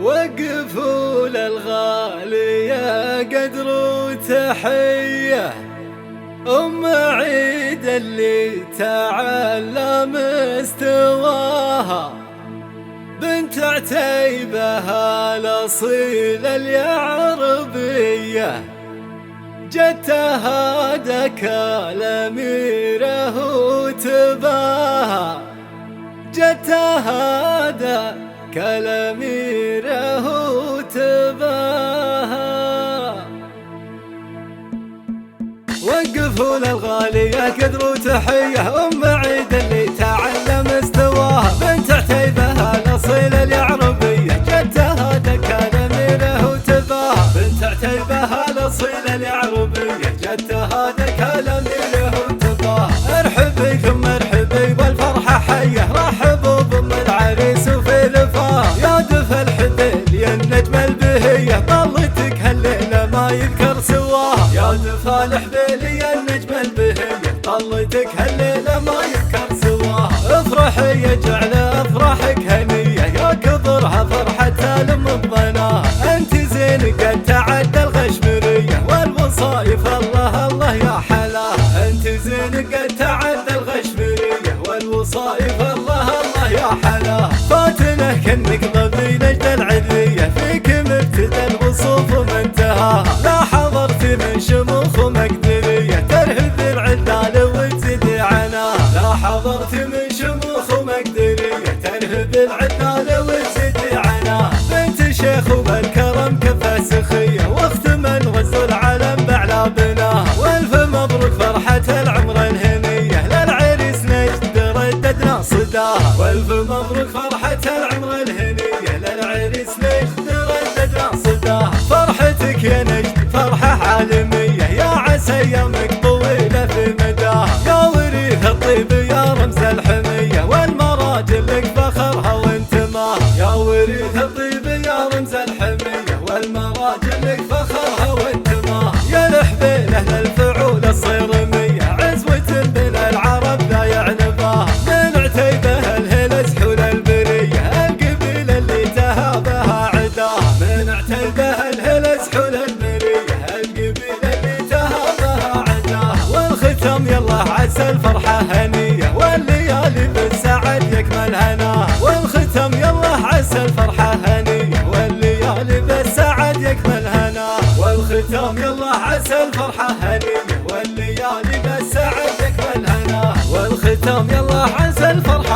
وقفوا للغالية قدر وتحية أم عيد اللي تعلى مستواها، بنت عتيبها الأصيلة اليعربية، جدتها دك الأميرة وتباها، جدتها دك الأميرة وتباها. وقفوا للغالية قدر وتحية أم عيد اللي تعلى مستواها، بنت عتيبها الأصيلة اليعربية، جدتها دك الأميرة وتباها، بنت عتيبها الأصيلة اليعربية، جدتها دك الأميرة وتباها. ارحبي ثم ارحبي والفرحة حية، رحبوا بأم العريس وفي لفاها، يا دفى الحبيل يا النجم البهية، طلتك هالليلة ما يذكر سواها، يا دفى الحبيل يا النجم البهية، طلتك هالليلة ما يذكر سواها. افرحي يا جعل افراحك هنية، يا كبرها فرحة الام بضناها، انت زين قد تعدى الغشمرية والوصايف الله الله يا حلاها، انت زين قد تعدى الغشمرية والوصايف الله الله يا حلاها. فاتنه كنك ضبي نجد العذرية، فيك مبتدى الوصوف ومنتهاها، لا حضرت من شموخ ومقدرية، ترهب العدال وتزيد عناها، لا حضرت من شموخ ومقدرية، ترهب العدال وتزيد عناها. بنت شيخ وبالكرم كفى سخية، واخت من غزوا العلم بعلى بناها، والف مبروك فرحة العمر الهنية، للعريس نجد رددنا صداها، والف مبروك فرحة العمر الهنية، للعريس نجد رددنا صداها. فرحتك يا نجد فرحة عالمية، يا عسى ايامك طويلة في مداها، يا وريث الطيب يا رمز الحمية، والمراجل لك فخرها وانتماها، يا وريث الطيب يا رمز الحمية، والمراجل لك فخرها وانتماها. يا الحبيله للفعول الصيرمية، عزوة بين العرب لا يعنباها، من عتيبه الهلس حول البرية، القبيلة اللي تهابها عداها، من عتيبه الهلس حول البرية، القبيلة اللي تهابها عداها. والختام يلا عسى الفرحة هنية، والليالي بالسعد يكمل هناها، والختام يلا عسى الفرحة هنية، والليالي بالسعد يكمل هناها، والختام يلا عسى الفرحة هنية، والليالي بالسعد يكمل هناها، والختام يلا عسى الفرحة